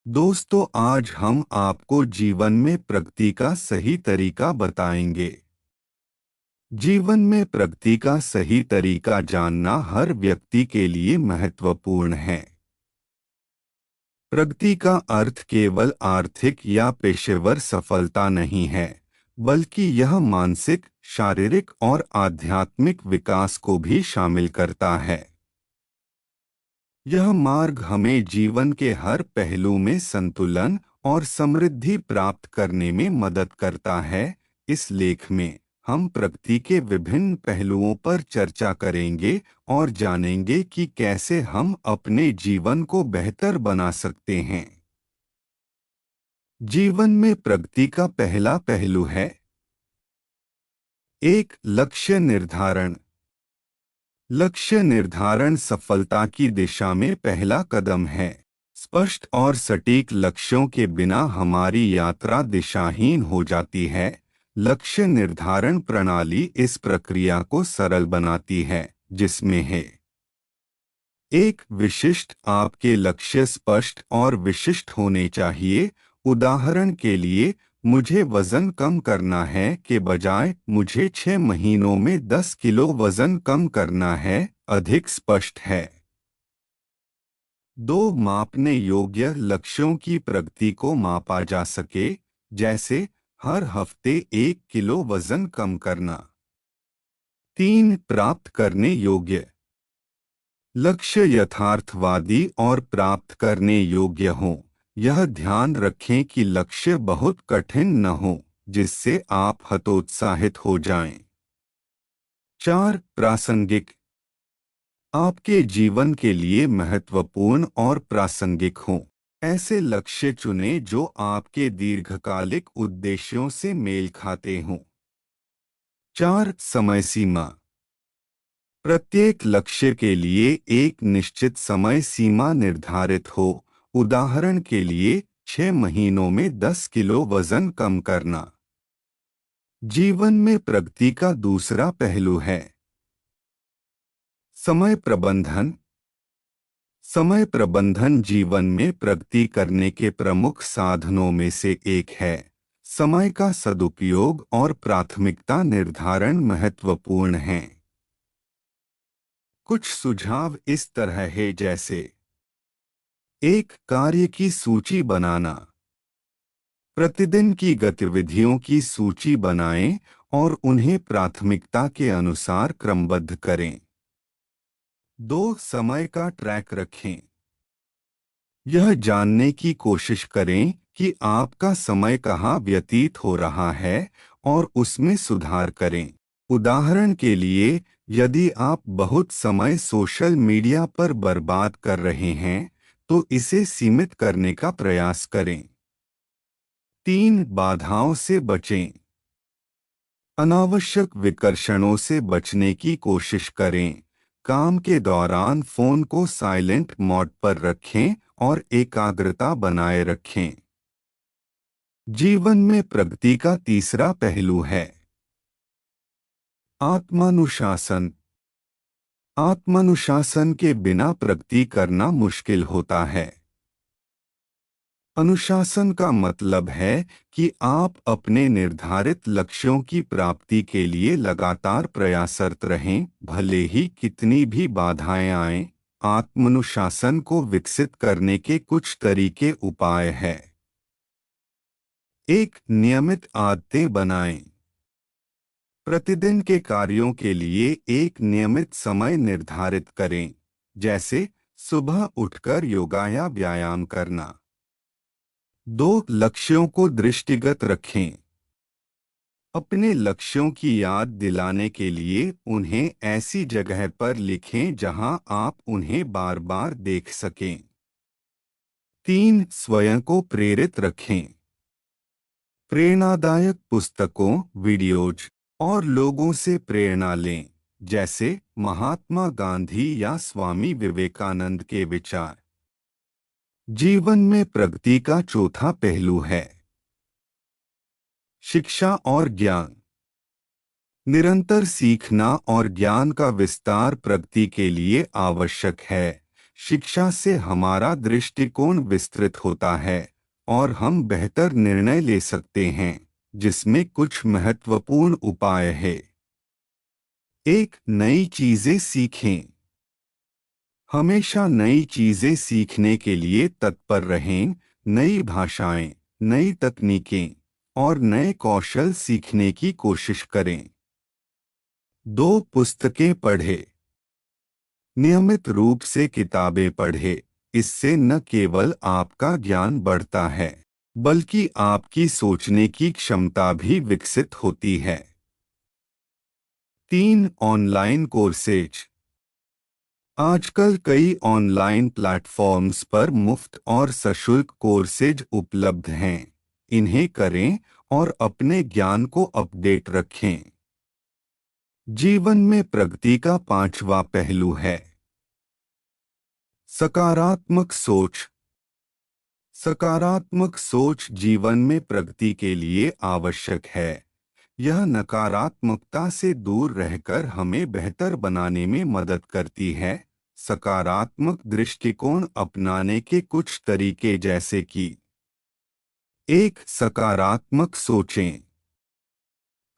दोस्तों, आज हम आपको जीवन में प्रगति का सही तरीका बताएंगे। जीवन में प्रगति का सही तरीका जानना हर व्यक्ति के लिए महत्वपूर्ण है। प्रगति का अर्थ केवल आर्थिक या पेशेवर सफलता नहीं है, बल्कि यह मानसिक, शारीरिक और आध्यात्मिक विकास को भी शामिल करता है। यह मार्ग हमें जीवन के हर पहलू में संतुलन और समृद्धि प्राप्त करने में मदद करता है। इस लेख में हम प्रगति के विभिन्न पहलुओं पर चर्चा करेंगे और जानेंगे कि कैसे हम अपने जीवन को बेहतर बना सकते हैं। जीवन में प्रगति का पहला पहलू है एक लक्ष्य निर्धारण। लक्ष्य निर्धारण सफलता की दिशा में पहला कदम है। स्पष्ट और सटीक लक्ष्यों के बिना हमारी यात्रा दिशाहीन हो जाती है। लक्ष्य निर्धारण प्रणाली इस प्रक्रिया को सरल बनाती है, जिसमें है एक विशिष्ट। आपके लक्ष्य स्पष्ट और विशिष्ट होने चाहिए। उदाहरण के लिए, मुझे वजन कम करना है के बजाय मुझे 6 महीनों में 10 किलो वजन कम करना है, अधिक स्पष्ट है। दो मापने योग्य लक्ष्यों की प्रगति को मापा जा सके, जैसे हर हफ्ते 1 किलो वजन कम करना। तीन प्राप्त करने योग्य लक्ष्य यथार्थवादी और प्राप्त करने योग्य हों। यह ध्यान रखें कि लक्ष्य बहुत कठिन न हो, जिससे आप हतोत्साहित हो जाएं। चार प्रासंगिक आपके जीवन के लिए महत्वपूर्ण और प्रासंगिक हों। ऐसे लक्ष्य चुनें जो आपके दीर्घकालिक उद्देश्यों से मेल खाते हों। चार समय सीमा प्रत्येक लक्ष्य के लिए एक निश्चित समय सीमा निर्धारित हो। उदाहरण के लिए, 6 महीनों में 10 किलो वजन कम करना। जीवन में प्रगति का दूसरा पहलू है समय प्रबंधन। समय प्रबंधन जीवन में प्रगति करने के प्रमुख साधनों में से एक है। समय का सदुपयोग और प्राथमिकता निर्धारण महत्वपूर्ण हैं। कुछ सुझाव इस तरह है, जैसे एक कार्य की सूची बनाना। प्रतिदिन की गतिविधियों की सूची बनाएं और उन्हें प्राथमिकता के अनुसार क्रमबद्ध करें। दो समय का ट्रैक रखें। यह जानने की कोशिश करें कि आपका समय कहाँ व्यतीत हो रहा है और उसमें सुधार करें। उदाहरण के लिए, यदि आप बहुत समय सोशल मीडिया पर बर्बाद कर रहे हैं, तो इसे सीमित करने का प्रयास करें। तीन बाधाओं से बचें। अनावश्यक विकर्षणों से बचने की कोशिश करें। काम के दौरान फोन को साइलेंट मोड पर रखें और एकाग्रता बनाए रखें। जीवन में प्रगति का तीसरा पहलू है आत्मानुशासन। आत्मानुशासन के बिना प्रगति करना मुश्किल होता है। अनुशासन का मतलब है कि आप अपने निर्धारित लक्ष्यों की प्राप्ति के लिए लगातार प्रयासरत रहें, भले ही कितनी भी बाधाएं आएं। आत्मानुशासन को विकसित करने के कुछ तरीके उपाय हैं। एक नियमित आदतें बनाएं। प्रतिदिन के कार्यों के लिए एक नियमित समय निर्धारित करें, जैसे सुबह उठकर योगा या व्यायाम करना। दो लक्ष्यों को दृष्टिगत रखें। अपने लक्ष्यों की याद दिलाने के लिए उन्हें ऐसी जगह पर लिखें जहां आप उन्हें बार बार देख सकें। तीन स्वयं को प्रेरित रखें। प्रेरणादायक पुस्तकों, वीडियोज और लोगों से प्रेरणा लें, जैसे महात्मा गांधी या स्वामी विवेकानंद के विचार। जीवन में प्रगति का चौथा पहलू है शिक्षा और ज्ञान। निरंतर सीखना और ज्ञान का विस्तार प्रगति के लिए आवश्यक है। शिक्षा से हमारा दृष्टिकोण विस्तृत होता है और हम बेहतर निर्णय ले सकते हैं, जिसमें कुछ महत्वपूर्ण उपाय है। एक, नई चीजें सीखें। हमेशा नई चीजें सीखने के लिए तत्पर रहें। नई भाषाएं, नई तकनीकें और नए कौशल सीखने की कोशिश करें। दो, पुस्तकें पढ़ें। नियमित रूप से किताबें पढ़ें। इससे न केवल आपका ज्ञान बढ़ता है, बल्कि आपकी सोचने की क्षमता भी विकसित होती है। तीन, ऑनलाइन कोर्सेज। आजकल कई ऑनलाइन प्लेटफॉर्म्स पर मुफ्त और सशुल्क कोर्सेज उपलब्ध हैं। इन्हें करें और अपने ज्ञान को अपडेट रखें। जीवन में प्रगति का पांचवा पहलू है सकारात्मक सोच। सकारात्मक सोच जीवन में प्रगति के लिए आवश्यक है। यह नकारात्मकता से दूर रहकर हमें बेहतर बनाने में मदद करती है। सकारात्मक दृष्टिकोण अपनाने के कुछ तरीके जैसे कि एक, सकारात्मक सोचें।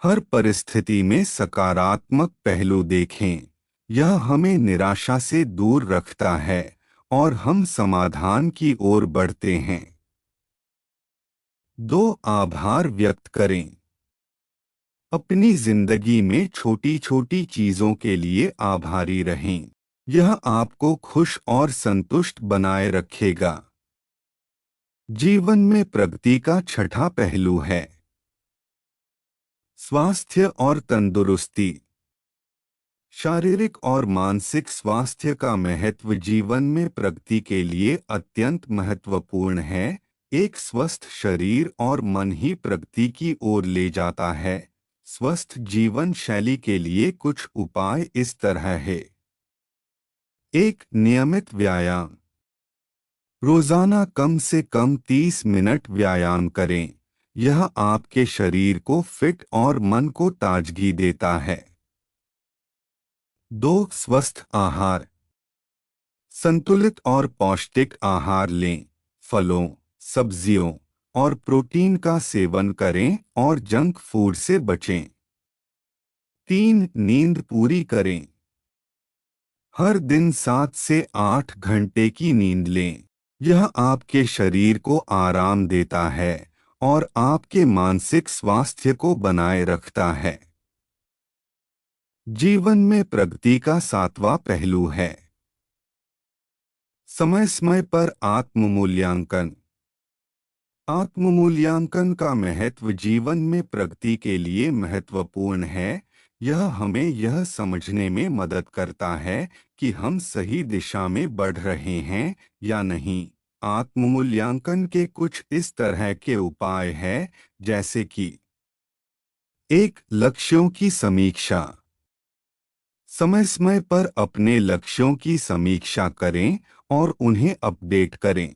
हर परिस्थिति में सकारात्मक पहलू देखें। यह हमें निराशा से दूर रखता है और हम समाधान की ओर बढ़ते हैं। दो, आभार व्यक्त करें। अपनी जिंदगी में छोटी छोटी चीजों के लिए आभारी रहें। यह आपको खुश और संतुष्ट बनाए रखेगा। जीवन में प्रगति का छठा पहलू है स्वास्थ्य और तंदुरुस्ती। शारीरिक और मानसिक स्वास्थ्य का महत्व जीवन में प्रगति के लिए अत्यंत महत्वपूर्ण है। एक स्वस्थ शरीर और मन ही प्रगति की ओर ले जाता है। स्वस्थ जीवन शैली के लिए कुछ उपाय इस तरह है। एक, नियमित व्यायाम। रोजाना कम से कम 30 मिनट व्यायाम करें। यह आपके शरीर को फिट और मन को ताजगी देता है। दो, स्वस्थ आहार। संतुलित और पौष्टिक आहार लें। फलों, सब्जियों और प्रोटीन का सेवन करें और जंक फूड से बचें। तीन, नींद पूरी करें। हर दिन 7 से 8 घंटे की नींद लें। यह आपके शरीर को आराम देता है और आपके मानसिक स्वास्थ्य को बनाए रखता है। जीवन में प्रगति का सातवां पहलू है समय समय पर आत्म मूल्यांकन। आत्म मूल्यांकन का महत्व जीवन में प्रगति के लिए महत्वपूर्ण है। यह हमें यह समझने में मदद करता है कि हम सही दिशा में बढ़ रहे हैं या नहीं। आत्म मूल्यांकन के कुछ इस तरह के उपाय हैं, जैसे कि एक, लक्ष्यों की समीक्षा। समय समय पर अपने लक्ष्यों की समीक्षा करें और उन्हें अपडेट करें।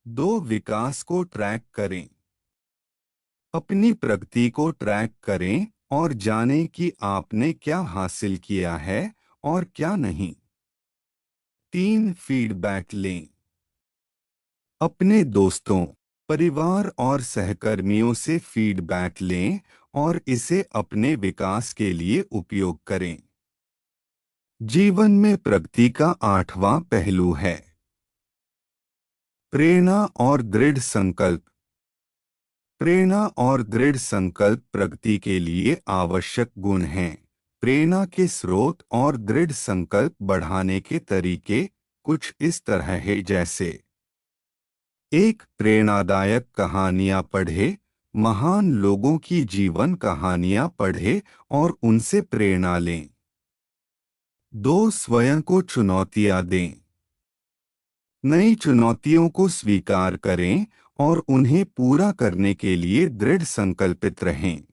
दो, विकास को ट्रैक करें। अपनी प्रगति को ट्रैक करें और जानें कि आपने क्या हासिल किया है और क्या नहीं। तीन, फीडबैक लें। अपने दोस्तों, परिवार और सहकर्मियों से फीडबैक लें और इसे अपने विकास के लिए उपयोग करें। जीवन में प्रगति का आठवां पहलू है प्रेरणा और दृढ़ संकल्प। प्रेरणा और दृढ़ संकल्प प्रगति के लिए आवश्यक गुण हैं। प्रेरणा के स्रोत और दृढ़ संकल्प बढ़ाने के तरीके कुछ इस तरह है, जैसे एक, प्रेरणादायक कहानियां पढ़े। महान लोगों की जीवन कहानियां पढ़े और उनसे प्रेरणा लें। दो, स्वयं को चुनौतियां दें। नई चुनौतियों को स्वीकार करें और उन्हें पूरा करने के लिए दृढ़ संकल्पित रहें।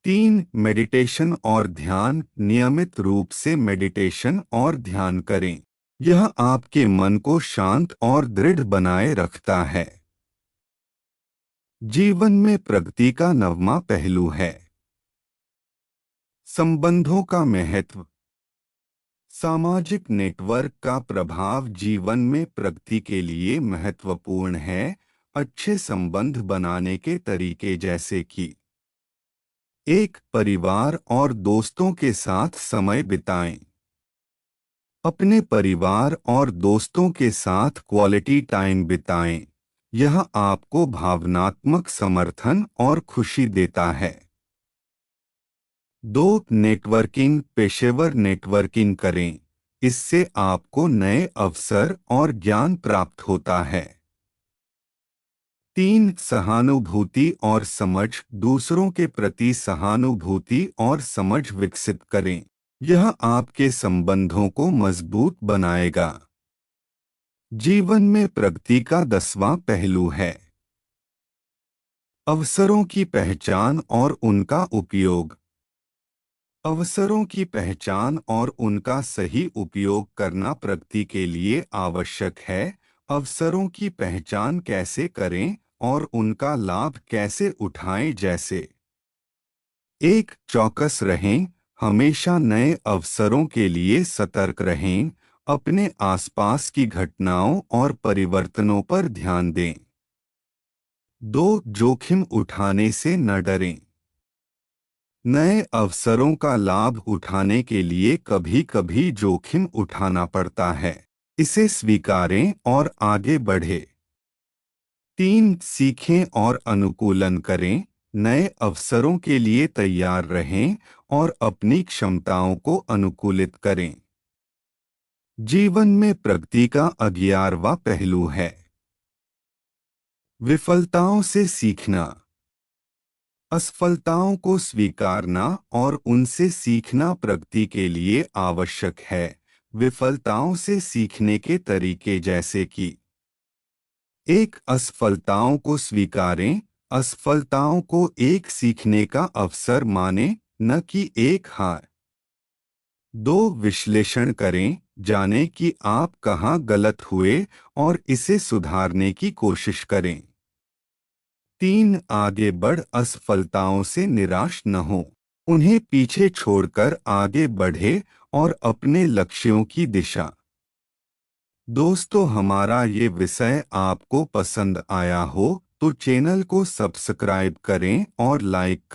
तीन, मेडिटेशन और ध्यान। नियमित रूप से मेडिटेशन और ध्यान करें। यह आपके मन को शांत और दृढ़ बनाए रखता है। जीवन में प्रगति का नववां पहलू है संबंधों का महत्व। सामाजिक नेटवर्क का प्रभाव जीवन में प्रगति के लिए महत्वपूर्ण है। अच्छे संबंध बनाने के तरीके जैसे कि एक, परिवार और दोस्तों के साथ समय बिताएं। अपने परिवार और दोस्तों के साथ क्वालिटी टाइम बिताएं। यह आपको भावनात्मक समर्थन और खुशी देता है। 2, नेटवर्किंग, पेशेवर नेटवर्किंग करें। इससे आपको नए अवसर और ज्ञान प्राप्त होता है। 3, सहानुभूति और समझ, दूसरों के प्रति सहानुभूति और समझ विकसित करें। यह आपके संबंधों को मजबूत बनाएगा। जीवन में प्रगति का 10वां पहलू है अवसरों की पहचान और उनका उपयोग। अवसरों की पहचान और उनका सही उपयोग करना प्रगति के लिए आवश्यक है। अवसरों की पहचान कैसे करें और उनका लाभ कैसे उठाएं, जैसे एक, चौकस रहें, हमेशा नए अवसरों के लिए सतर्क रहें, अपने आसपास की घटनाओं और परिवर्तनों पर ध्यान दें। 2, जोखिम उठाने से न डरें। नए अवसरों का लाभ उठाने के लिए कभी कभी जोखिम उठाना पड़ता है। इसे स्वीकारें और आगे बढ़ें। 3, सीखें और अनुकूलन करें, नए अवसरों के लिए तैयार रहें और अपनी क्षमताओं को अनुकूलित करें। जीवन में प्रगति का 11वां पहलू है विफलताओं से सीखना। असफलताओं को स्वीकारना और उनसे सीखना प्रगति के लिए आवश्यक है। विफलताओं से सीखने के तरीके जैसे कि एक, असफलताओं को स्वीकारें, असफलताओं को एक सीखने का अवसर मानें, न कि एक हार। 2, विश्लेषण करें, जानें कि आप कहाँ गलत हुए और इसे सुधारने की कोशिश करें। 3, आगे बढ़, असफलताओं से निराश न हो, उन्हें पीछे छोड़कर आगे बढ़े और अपने लक्ष्यों की दिशा। दोस्तों, हमारा ये विषय आपको पसंद आया हो तो चैनल को सब्सक्राइब करें और लाइक करें।